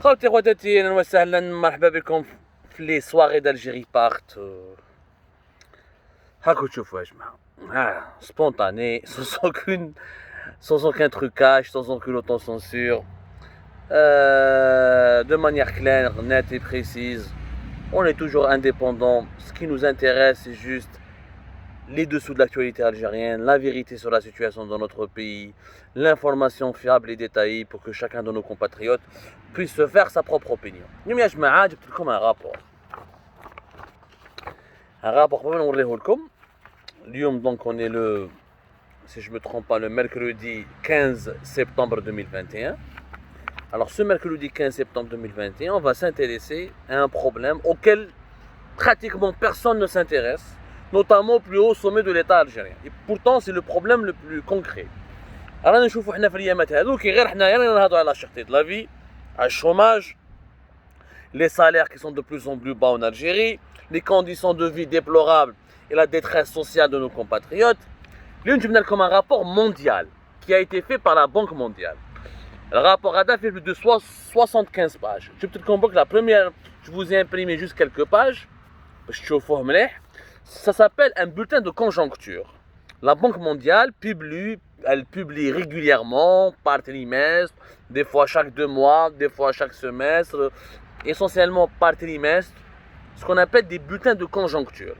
خوتي خواتاتي اهلا وسهلا مرحبا بكم في لي سواغي d'Algérie بارت. هاكو تشوفوا يا جماعه spontané, sans aucun trucage, sans aucune autocensure, de manière claire, nette et précise. On est toujours indépendant. Ce qui nous intéresse, c'est juste les dessous de l'actualité algérienne, la vérité sur la situation dans notre pays, l'information fiable et détaillée pour que chacun de nos compatriotes puisse se faire sa propre opinion. اليوم يا جماعة جبت لكم un rapport قبل ما نوريه لكم. اليوم donc on est le, si je me trompe pas, le mercredi 15 septembre 2021. Alors ce mercredi 15 septembre 2021, on va s'intéresser à un problème auquel pratiquement personne ne s'intéresse, notamment au plus haut sommet de l'État algérien. Et pourtant, c'est le problème le plus concret. رانا نشوفوا حنا في الايامات هذوك غير حنايا رانا نهضروا على cherté de la vie, على الشوماج, les salaires qui sont de plus en plus bas en Algérie, les conditions de vie déplorables et la détresse sociale de nos compatriotes. L'une, je viens comme un rapport mondial qui a été fait par la Banque mondiale. Le rapport ADA fait plus de 75 pages. Je te comprends que la première, je vous ai imprimé juste quelques pages. Ça s'appelle un bulletin de conjoncture. La Banque mondiale elle publie régulièrement, par trimestre, des fois chaque 2 mois, des fois chaque semestre, essentiellement par trimestre, ce qu'on appelle des bulletins de conjoncture.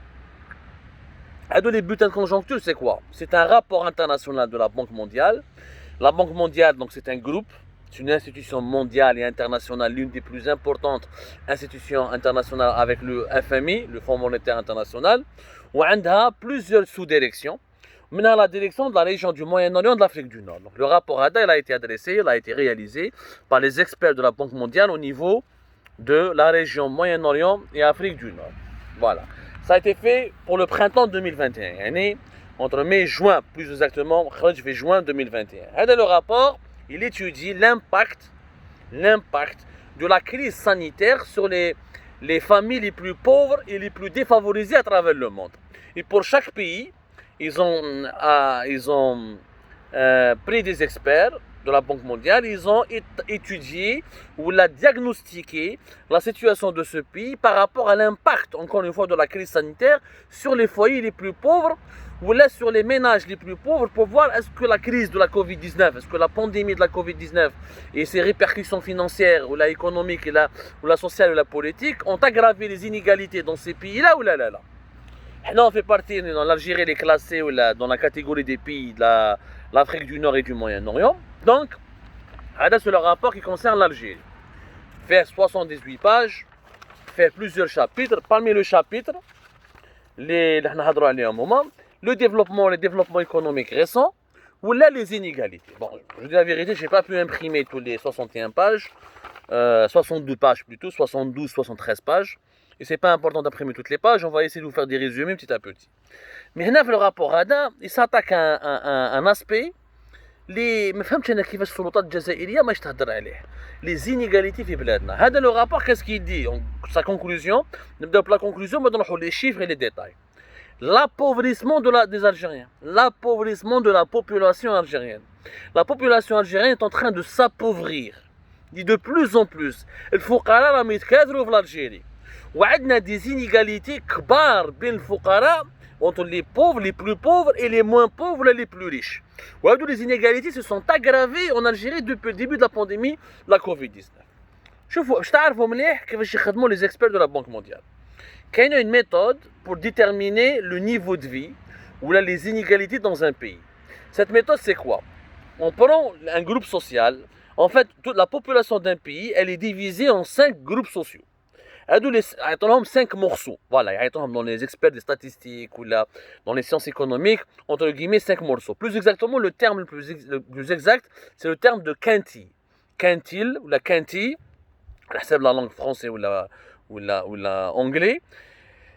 Les bulletins de conjoncture, c'est quoi? C'est un rapport international de la Banque mondiale. La Banque mondiale, donc, c'est un groupe, c'est une institution mondiale et internationale, l'une des plus importantes institutions internationales avec le FMI, le Fonds monétaire international, où elle a plusieurs sous-directions. Maintenant, la direction de la région du Moyen-Orient et de l'Afrique du Nord. Donc, le rapport ADA, il a été adressé, il a été réalisé par les experts de la Banque mondiale au niveau de la région Moyen-Orient et Afrique du Nord. Voilà. Ça a été fait pour le printemps 2021, entre mai et juin, plus exactement, juin 2021. Le rapport, il étudie l'impact de la crise sanitaire sur les familles les plus pauvres et les plus défavorisées à travers le monde. Et pour chaque pays, ils ont pris des experts de la Banque mondiale, ils ont étudié ou diagnostiqué la situation de ce pays par rapport à l'impact, encore une fois, de la crise sanitaire sur les foyers les plus pauvres ou là sur les ménages les plus pauvres pour voir est-ce que la crise de la Covid-19, est-ce que la pandémie de la Covid-19 et ses répercussions financières ou la économique ou la sociale ou la politique ont aggravé les inégalités dans ces pays-là ou là. Là, on fait partie, dans l'Algérie, elle est classée dans la catégorie des pays de l'Afrique du Nord et du Moyen-Orient. Donc, c'est le rapport qui concerne l'Algérie. Fait 78 pages, fait plusieurs chapitres. Parmi les chapitres, le développement économique récent, ou là les inégalités. Bon, je dis la vérité, je n'ai pas pu imprimer tous les 61 pages, 62 pages plutôt, 72, 73 pages. Et c'est pas important d'imprimer toutes les pages, on va essayer de vous faire des résumés petit à petit. Mais là, le rapport ADA, il s'attaque à un aspect اللي ما فهمتش انا كيفاش السلطات الجزائريه ماش تهضر عليه لي زينيغاليتي في بلادنا. هذا لو رابور كاس كي دي سا كونكلوزيون. نبداو بلا كونكلوزيون بعد نروحوا لي شيفر et les détails. L'appauvrissement des Algériens, l'appauvrissement de la population algérienne. La population algérienne est en train de s'appauvrir de plus en plus. الفقراء راهم يتكاثروا في الجزائر وعندنا des inégalités كبار بين الفقراء entre les pauvres, les plus pauvres et les moins pauvres, les plus riches. Les inégalités se sont aggravées en Algérie depuis le début de la pandémie de la Covid-19. Je تعرفوا مليح كيفاش يخدموا les experts de la Banque mondiale. Il y a une méthode pour déterminer le niveau de vie ou les inégalités dans un pays. Cette méthode, c'est quoi? On prend un groupe social. En fait, toute la population d'un pays, elle est divisée en 5 groupes sociaux. Il y a 5 morceaux. Voilà, il y a dans les experts des statistiques ou là, dans les sciences économiques, entre guillemets 5 morceaux. Plus exactement, le terme le plus exact, c'est le terme de quintile. Quintile ou la quintille, c'est la langue française ou la anglais.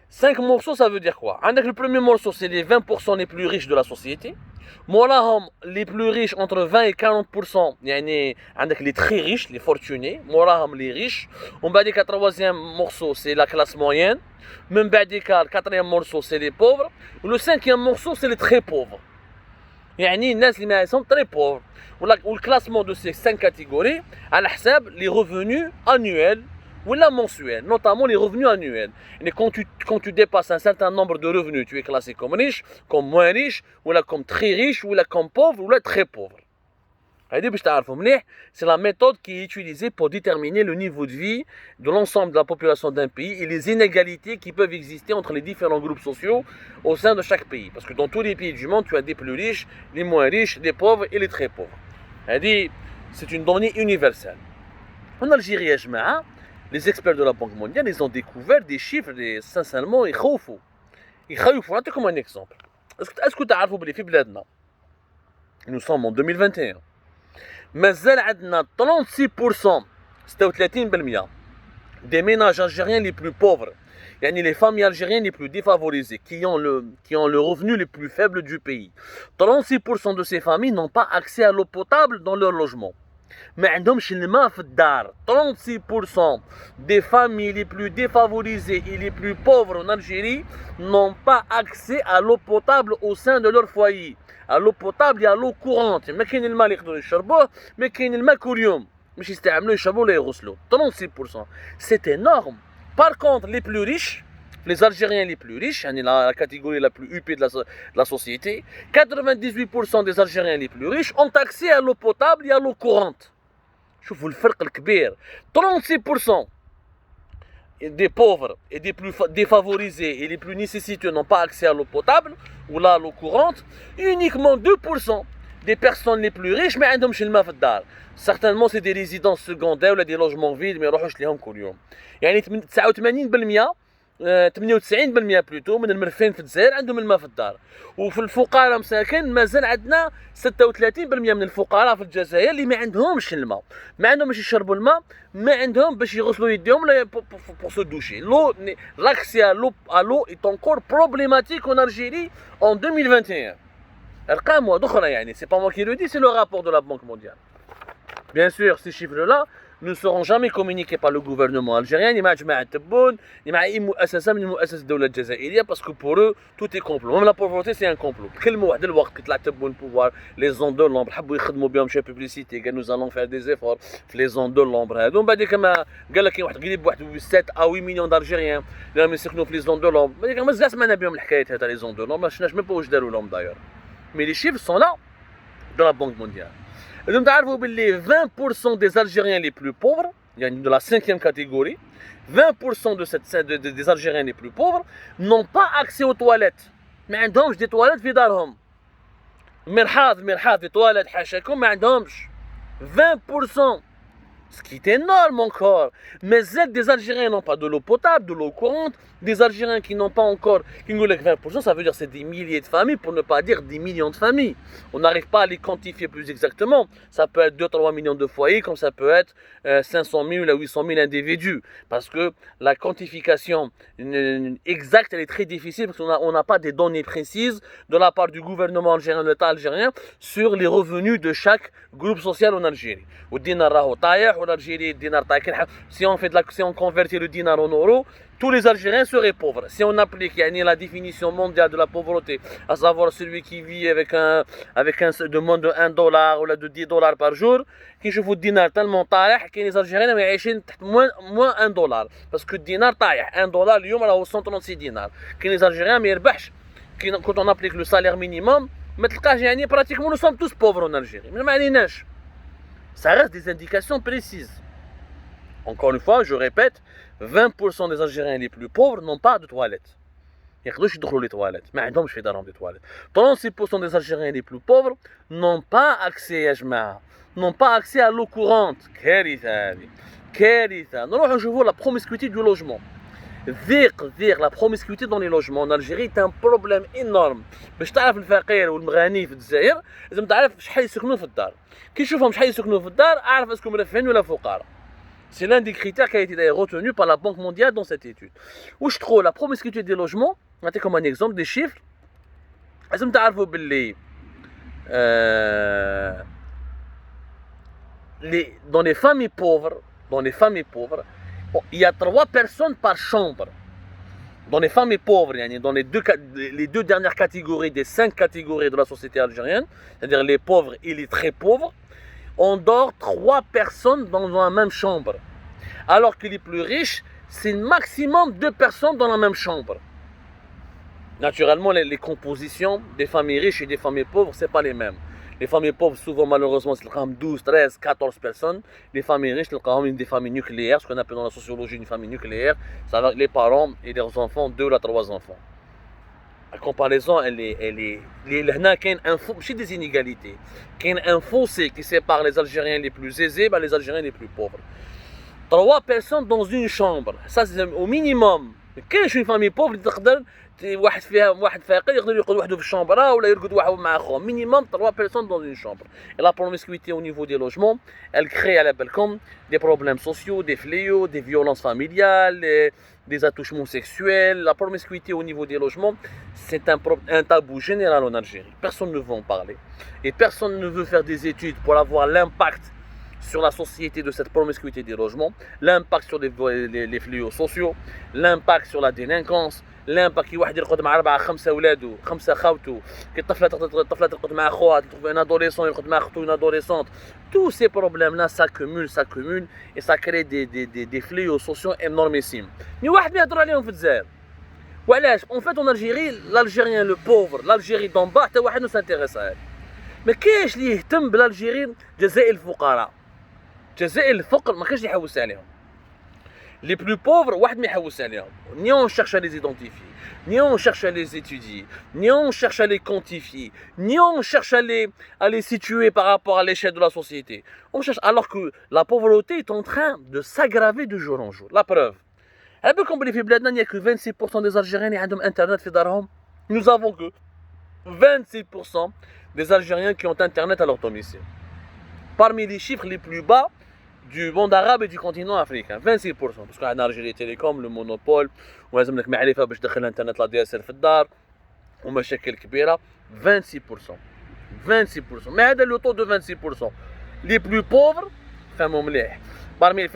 5 morceaux, ça veut dire quoi? Le premier morceau, c'est les 20% les plus riches de la société. Les plus riches, entre 20 et 40%, il y a les très riches, les fortunés. Les riches. On va dire que le troisième morceau, c'est la classe moyenne. Même le quatrième morceau, c'est les pauvres. Le cinquième morceau, c'est les très pauvres. يعني الناس اللي sont très pauvres. Ou le classement de ces 5 catégories à la حساب les revenus annuels ou la mensuels, notamment les revenus annuels. Et quand tu dépasses un certain nombre de revenus, tu es classé comme riche, comme moins riche, ou là comme très riche, ou là comme pauvre, ou là très pauvre. C'est la méthode qui est utilisée pour déterminer le niveau de vie de l'ensemble de la population d'un pays et les inégalités qui peuvent exister entre les différents groupes sociaux au sein de chaque pays. Parce que dans tous les pays du monde, tu as des plus riches, les moins riches, les pauvres et les très pauvres. C'est une donnée universelle. En Algérie, les experts de la Banque mondiale, ils ont découvert des chiffres, sincèrement, ils خوفوا. comme un exemple. Est-ce que tu as vu les بلادنا? Nous sommes en 2021. مازال عندنا 36% 36% des ménages algériens les plus pauvres, يعني les familles algériennes les plus défavorisées, qui ont le revenu le plus faible du pays. 36% de ces familles n'ont pas accès à l'eau potable dans leur logement. ما عندهمش الماء في الدار. 36% des familles les plus défavorisées et les plus pauvres en Algérie n'ont pas accès à l'eau potable au sein de leur foyer. À l'eau potable et à l'eau courante. ما كاين الماء اللي يقدروا يشربوه، ما كاين الماء كل يوم. مش يستعملوه يشربوه ولا يغسلوه. 36%. C'est énorme. Par contre, les plus riches, les Algériens les plus riches, la catégorie la plus huppée de la société, 98% des Algériens les plus riches ont accès à l'eau potable et à l'eau courante. شوفوا الفرق الكبير. 36% des pauvres et des plus défavorisés et les plus nécessiteux n'ont pas accès à l'eau potable ou là à l'eau courante. Uniquement 2% des personnes les plus riches ما عندهمش الماء في الدار. Certainement c'est des résidences secondaires ou des logements vides ما يروحوش ليهم كل يوم. يعني 89% 98% بلوتو من المرفين في الجزائر عندهم الماء في الدار. وفي الفقراء مساكن مازال عندنا 36% من الفقراء في الجزائر اللي ما عندهمش الماء، ما عندهم باش يشربوا الماء، ما عندهم باش يغسلوا يديهم ولا pour se doucher. L'accès à l'eau est encore problématique en Algérie en 2021. ارقام اخرى يعني c'est pas moi qui le dis, c'est le rapport de la Banque mondiale. Bien sûr, ces chiffres-là ne seront jamais communiqués par le gouvernement algérien, ni مع جماعة تبون, ni مع أي مؤسسة من مؤسسات الدولة الجزائرية, parce que pour eux, tout est complot. Même la pauvreté, c'est un complot. كلموا واحد الوقت كي طلع تبون pouvoir, les zones de l'ombre, حبوا يخدموا بهم شي publicité, قال nous allons faire des efforts في les zones de l'ombre هادو. من بعد كما قال لك واحد قريب واحد 7 أو 8 مليون d'Algériens اللي راهم يسكنوا في les zones de l'ombre. بعد ما كاع سمعنا بهم الحكايات هذا les zones de l'ombre, ما شفناش même pas واش داروا لهم d'ailleurs. Mais les chiffres sont là de la Banque mondiale. Et donc, les 20% des Algériens les plus pauvres, de la 5e catégorie, 20% des Algériens les plus pauvres n'ont pas accès aux toilettes. ما عندهمش des toilettes في دارهم. مرحاض des toilettes حاشاكم ما عندهمش. 20%. Ce qui est énorme encore. Mais des Algériens n'ont pas de l'eau potable, de l'eau courante. Des Algériens qui n'ont pas encore 20%, ça veut dire c'est des milliers de familles, pour ne pas dire des millions de familles. On n'arrive pas à les quantifier plus exactement. Ça peut être 2-3 millions de foyers, comme ça peut être 500 000 à 800 000 individus. Parce que la quantification exacte, elle est très difficile, parce qu'on n'a pas des données précises de la part du gouvernement algérien, de l'État algérien, sur les revenus de chaque groupe social en Algérie. Si on convertit le dinar en euros, tous les Algériens seraient pauvres. Si on applique la définition mondiale de la pauvreté, à savoir celui qui vit avec un de moins de $1 ou de $10 par jour, qui je vous dinar tellement طايح كاين les Algériens ما يعيشين تحت moins $1 parce que le dinar طايح $1 اليوم راهو 136 دينار. كاين les Algériens ما يربحش quand on applique le salaire minimum ما تلقاش pratiquement nous sommes tous pauvres en Algérie. ما عليناش. Ça reste des indications précises. Encore une fois, je répète, 20% des Algériens les plus pauvres n'ont pas de toilettes. Ils ne peuvent pas les toilettes. Mais ils n'ont pas de toilettes. 36% des Algériens les plus pauvres n'ont pas accès à l'eau courante. Nous je vois la promiscuité du logement. La promiscuité dans les logements en Algérie est un problème énorme. باش تعرف الفقير والمغني في الجزائر لازم تعرف شحال يسكنوا في الدار. كي تشوفهم شحال يسكنوا في الدار اعرف اسكم مرفهين ولا فقراء. C'est l'un des critères qui a été retenu par la Banque mondiale dans cette étude. Où je trouve la promiscuité des logements, c'est comme un exemple des chiffres. لازم تعرفوا باللي dans les familles pauvres, il y a 3 personnes par chambre. dans les familles pauvres, dans les deux dernières catégories des 5 catégories de la société algérienne, c'est-à-dire les pauvres et les très pauvres, on dort 3 personnes dans la même chambre. Alors que les plus riches, c'est maximum 2 personnes dans la même chambre. Naturellement, les compositions des familles riches et des familles pauvres, ce n'est pas les mêmes. Les familles pauvres, souvent, malheureusement, c'est 12, 13, 14 personnes. Les familles riches, c'est des familles nucléaires, ce qu'on appelle dans la sociologie une famille nucléaire. Ça va les parents et leurs enfants, 2 à 3 enfants. La comparaison, elle est il y a des inégalités. Il y a un fossé qui sépare les Algériens les plus aisés et les Algériens les plus pauvres. 3 personnes dans une chambre, ça c'est au minimum. كاينش une famille pauvre اللي تقدر واحد فيها واحد فقير يقدر يرقد وحده في الشامبره ولا يرقد واحد مع خوه. Minimum 3 personnes dans une chambre. Et la promiscuité au niveau des logements, elle crée à la balcon des problèmes sociaux, des fléaux, des violences familiales, des attouchements sexuels. La promiscuité au niveau des logements, c'est un tabou général en Algérie. Personne ne veut en parler. Et personne ne veut faire des études pour avoir l'impact sur la société de cette promiscuité des logements, l'impact sur les fléaux sociaux, l'impact sur la délinquance, l'impact qui واحد يرقد مع 4 5 أولاده 5 خاوته كي الطفلة ترقد مع خوها تروح un adolescent يرقد مع أخته une adolescente. Tous ces problèmes-là s'accumulent et ça crée des fléaux sociaux énormissimes. ni واحد ما يهضر عليهم في الجزائر. وعلاش؟ En fait en Algérie, l'Algérien le pauvre, l'Algérie d'en bas حتى واحد ما s'intéresse à elle. ما كاينش اللي يهتم بالألجيريين جزائر الفقراء. جزائر الفقر ما كاينش اللي يحوس عليهم. Les plus pauvres, واحد ما يحوس عليهم. Ni on cherche à les identifier, ni on cherche à les étudier, ni on cherche à les quantifier, ni on cherche à les situer par rapport à l'échelle de la société. On cherche, alors que la pauvreté est en train de s'aggraver de jour en jour. La preuve. Un peu comme في بلادنا, il n'y a que 26% des Algériens qui ont internet في دارهم. Nous avons que 26% des Algériens qui ont internet à leur domicile. Parmi les chiffres les plus bas du monde arabe et du continent africain, 26%. Parce qu'on a Algérie Télécom, le monopole, ولازم لك معرفة باش تدخل الانترنت لا دي اس ال في الدار ومشاكل كبيرة. 26%. 26%. Mais هذا le taux de 26%. Les plus pauvres, فهموا مليح. Parmi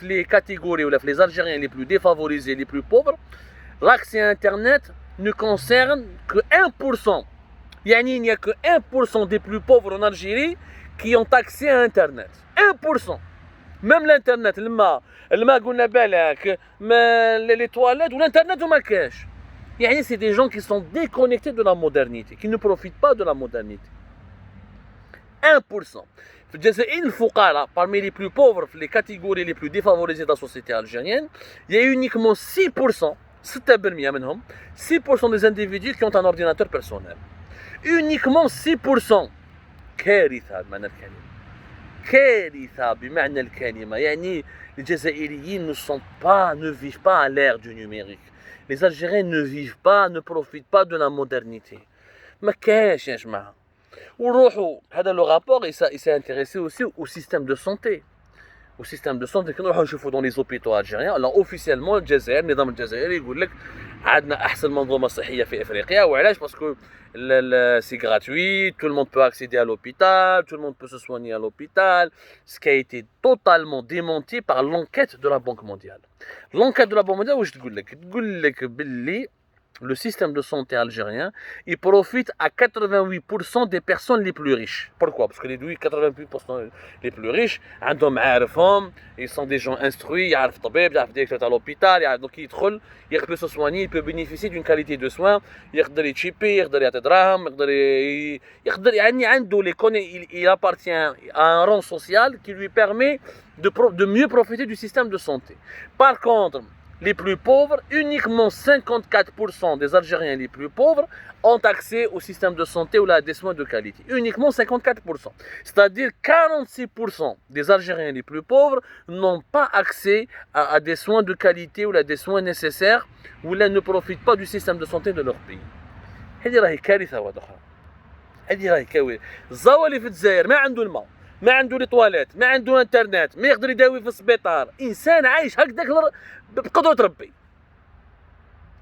les catégories ou les Algériens les plus défavorisés, les plus pauvres, l'accès à internet ne concerne que 1%. Il n'y a que 1% des plus pauvres en Algérie qui ont accès à internet. 1%. Même l'internet, قلنا بالك, les toilettes ou l'internet ou ما كاش. C'est des gens qui sont déconnectés de la modernité, qui ne profitent pas de la modernité. 1%. في الجزائر الفقراء, parmi les plus pauvres, les catégories les plus défavorisées de la société algérienne, il y a uniquement 6%, 6% منهم, 6% des individus qui ont un ordinateur personnel. Uniquement 6%. كارثة بمعنى الكلمة. كارثة بمعنى الكلمة. les Jazaïriens ne vivent pas à l'ère du numérique. Les Algériens ne vivent pas, ne profitent pas de la modernité. ما كاش يا جماعة. وروحوا هذا le rapport, il s'est intéressé aussi au système de santé. Au système de santé, كنروحوا نشوفوا dans les hôpitaux algériens. Alors officiellement الجزائر, النظام الجزائري يقول لك عندنا أحسن منظومة صحية في إفريقيا. وعلاش؟ parce que c'est gratuit, tout le monde peut accéder à l'hôpital, tout le monde peut se soigner à l'hôpital, ce qui a été totalement démenti par l'enquête de la Banque mondiale. L'enquête de la Banque mondiale, تقول لك باللي le système de santé algérien, il profite à 88% des personnes les plus riches. Pourquoi? Parce que les 88% les plus riches, ils sont des gens instruits, ils savent طبيب, ils savent directeur à l'hôpital, donc il peut se soigner, il peut bénéficier d'une qualité de soins, il appartient à un rang social qui lui permet de mieux profiter du système de santé. Par contre, les plus pauvres, uniquement 54% des Algériens les plus pauvres ont accès au système de santé ou à des soins de qualité. Uniquement 54%. C'est-à-dire 46% des Algériens les plus pauvres n'ont pas accès à des soins de qualité ou à des soins nécessaires ou là ne profitent pas du système de santé de leur pays. هذه راهي كارثة واحدة أخرى. هذه راهي كارثة. الزاوية اللي في الجزائر ما عنده الماء. ما عنده لي تواليت, ما عنده انترنت, ما يقدر يداوي في السبيطار. انسان عايش هكذاك بقدرة ربي.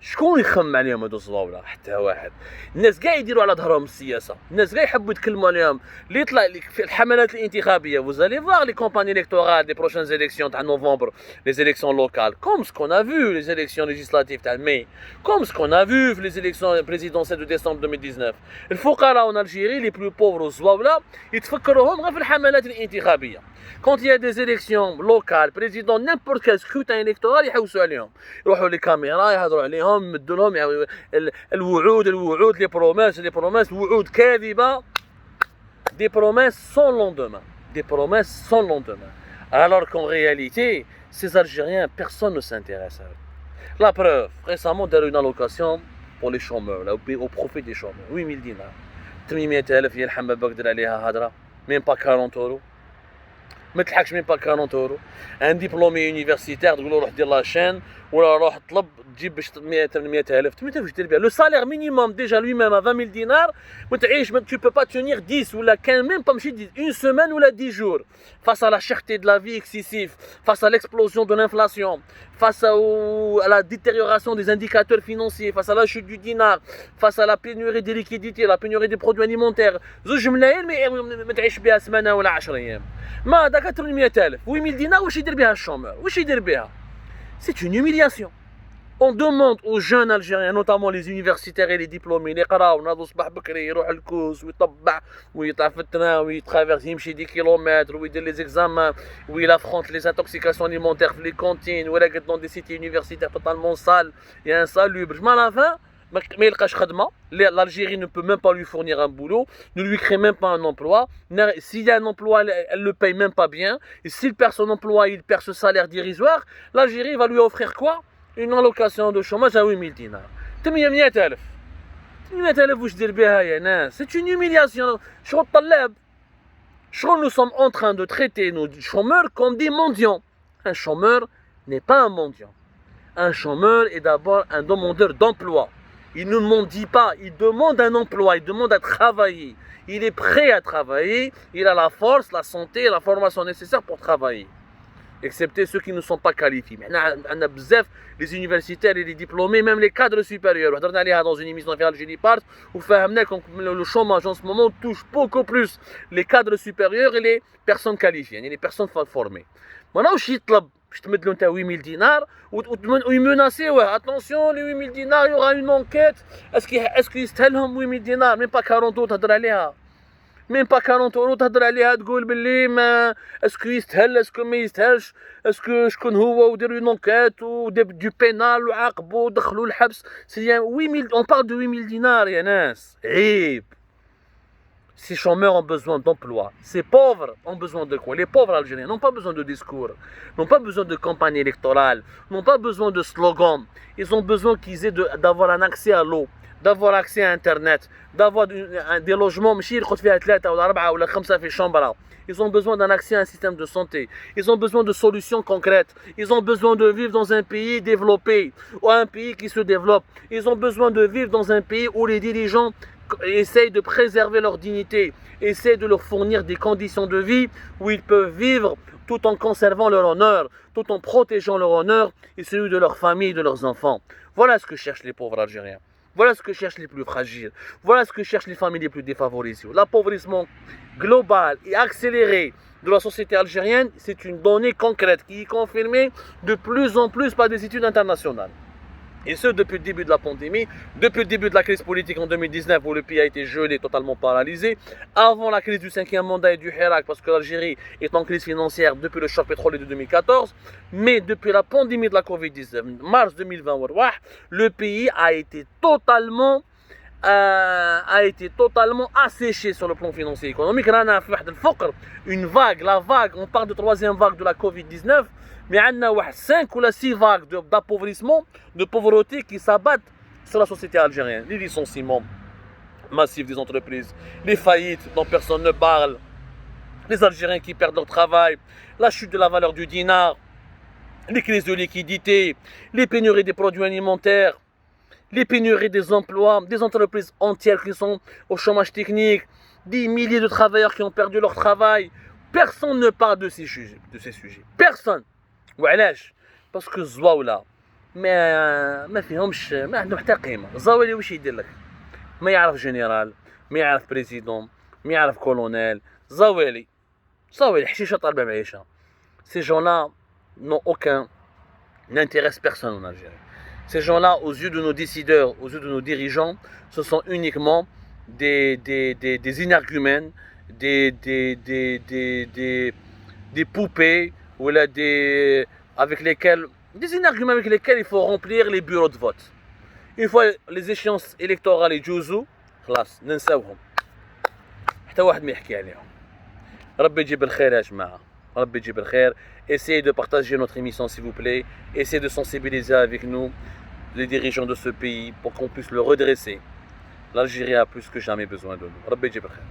شكون يخمم عليهم هادو الزواوله؟ حتى واحد. الناس كاع يديروا على ظهرهم السياسه، الناس كاع يحبوا يتكلموا عليهم. اللي يطلع لك في الحملات الانتخابيه فوزالي فواغ لي كومباني الكتورال دي بروشين زيليكسيون تاع نوفمبر، لي زيليكسيون لوكال كوم سكون ا فيو لي زيليكسيون ليجيسلاتيف تاع مي، كوم سكون ا فيو في لي زيليكسيون بريزيدونسيال دو ديسمبر 2019. الفقراء en Algérie لي بلو بوفر الزواوله يتفكروهم غير في الحملات الانتخابيه. Quand il y a des élections locales, président, n'importe quel scrutin électoral, يحوسوا عليهم. يروحوا لي كاميرا يهضروا عليهم يمدوا لهم الوعود لي بروميس وعود كاذبه. Des promesses sans lendemain. Des promesses sans lendemain. Alors qu'en réalité, ces Algériens, personne ne s'intéresse à eux. La preuve, récemment, il y a une allocation pour les chômeurs, là, au profit des chômeurs. 8000 dinars. 800,000 يلحم بابا قدر عليها هضره. Même pas 40 euros. ما تلحقش مين با 40 اورو. ان ديبلومي يونيفرسيتير تقول له روح دير لاشين ولا روح طلب تجيب باش 800,000 واش دير بها. لو سالير مينيموم ديجا لوي ميم 20,000 دينار وتعيش. tu peux pas tenir 10 ولا 15 même pas ماشي une semaine ولا 10 jours face à la cherté de la vie excessive, face à l'explosion de l'inflation, face à la détérioration des indicateurs financiers, face à la chute du dinar, face à la pénurie des liquidités, la pénurie des produits alimentaires. زوج ملايين ما تعيش بها سمانه ولا 10 ايام. ما هذاك 800,000 8,000 دينار واش يدير بها الشومور؟ واش يدير بها؟ C'est une humiliation. On demande aux jeunes Algériens, notamment les universitaires et les diplômés, اللي يقراو ناضوا صباح بكري يروح الكوس ويطبع ويطلع في التران ويترافيرس يمشي 10 كيلومتر ويدير لي زيكزامان ويل افرونت لي انتوكسيكاسيون alimentaires في لي كونتين ولا قد dans des cités universitaires totalement sales et insalubres. ما la fin ما يلقاش خدمه. L'Algérie ne peut même pas lui fournir un boulot, ne lui crée même pas un emploi. S'il y a un emploi, elle le paye même pas bien. Et s'il perd son emploi, il perd ce salaire dérisoire. L'Algérie va lui offrir quoi? Une allocation de chômage à 8,000 dinars. 800,000 800,000 واش دير بها يا ناس؟ C'est une humiliation. شغل طلاب. شغل nous sommes en train de traiter nos chômeurs comme des mendiants. Un chômeur n'est pas un mendiant. Un chômeur est d'abord un demandeur d'emploi. Il ne mendie pas, il demande un emploi, il demande à travailler. Il est prêt à travailler, il a la force, la santé, la formation nécessaire pour travailler. Excepté ceux qui ne sont pas qualifiés. On a bzef, les universitaires et les diplômés, même les cadres supérieurs. On a dans une émission de Algérie Part, où le chômage en ce moment touche beaucoup plus les cadres supérieurs et les personnes qualifiées, les personnes formées. Maintenant, je te mets de 8,000 dinars ou menacent, attention, les 8,000 dinars, il y aura une enquête. Est-ce qu'ils se tellent 8,000 dinars? Même pas 40 euros, t'as l'air. Même pas 40 euros, t'as l'air de تقول باللي ما est-ce qu'il يستاهل est-ce que ما يستاهلش est-ce que شكون هو وديروا une enquête ou du pénal وعاقبوا ودخلوا الحبس. C'est 8,000, on parle de 8,000 dinars يا ناس. عيب. Ces chômeurs ont besoin d'emploi. Ces pauvres ont besoin de quoi? Les pauvres Algériens n'ont pas besoin de discours, n'ont pas besoin de campagne électorale, n'ont pas besoin de slogans. Ils ont besoin qu'ils aient d'avoir un accès à l'eau, d'avoir accès à Internet, d'avoir des logements. Ils ont besoin d'un accès à un système de santé. Ils ont besoin de solutions concrètes. Ils ont besoin de vivre dans un pays développé ou un pays qui se développe. Ils ont besoin de vivre dans un pays où les dirigeants essayent de préserver leur dignité, essayent de leur fournir des conditions de vie où ils peuvent vivre tout en conservant leur honneur, tout en protégeant leur honneur et celui de leur famille et de leurs enfants. Voilà ce que cherchent les pauvres Algériens. Voilà ce que cherchent les plus fragiles. Voilà ce que cherchent les familles les plus défavorisées. L'appauvrissement global et accéléré de la société algérienne, c'est une donnée concrète qui est confirmée de plus en plus par des études internationales. Et ce, depuis le début de la pandémie, depuis le début de la crise politique en 2019 où le pays a été gelé, totalement paralysé, avant la crise du 5e mandat et du Hirak, parce que l'Algérie est en crise financière depuis le choc pétrolier de 2014, mais depuis la pandémie de la Covid-19, mars 2020, le pays a été totalement asséché sur le plan financier et économique. Une vague, on parle de troisième vague de la Covid-19, mais on a 5 ou 6 vagues d'appauvrissement, de pauvreté qui s'abattent sur la société algérienne. Les licenciements massifs des entreprises, les faillites dont personne ne parle, les Algériens qui perdent leur travail, la chute de la valeur du dinar, les crises de liquidité, les pénuries des produits alimentaires, les pénuries des emplois, des entreprises entières qui sont au chômage technique, des milliers de travailleurs qui ont perdu leur travail. Personne ne parle de ces sujets. Personne. وعلاش؟ parce que الزواولة ما فيهمش، ما عندهم حتى قيمه. الزاويلي واش يدير لك؟ ما يعرف جنرال، ما يعرف بريزيدون، ما يعرف كولونيل. زاويلي حشيشه طالبه معيشه. Ces gens-là n'ont aucun n'intéresse personne en Algérie. Ces gens-là, aux yeux de nos décideurs, aux yeux de nos dirigeants, ce sont uniquement des énergumènes, des poupées, ou là des énergumènes avec lesquels il faut remplir les bureaux de vote. Une fois les échéances électorales يجوزوا خلاص ننساوهم، حتى واحد ما يحكي عليهم. ربي يجيب الخير يا جماعة، ربي يجيب الخير. Essayez de partager notre émission s'il vous plaît. Essayez de sensibiliser avec nous les dirigeants de ce pays pour qu'on puisse le redresser. L'Algérie a plus que jamais besoin de nous. ربي يجيب الخير.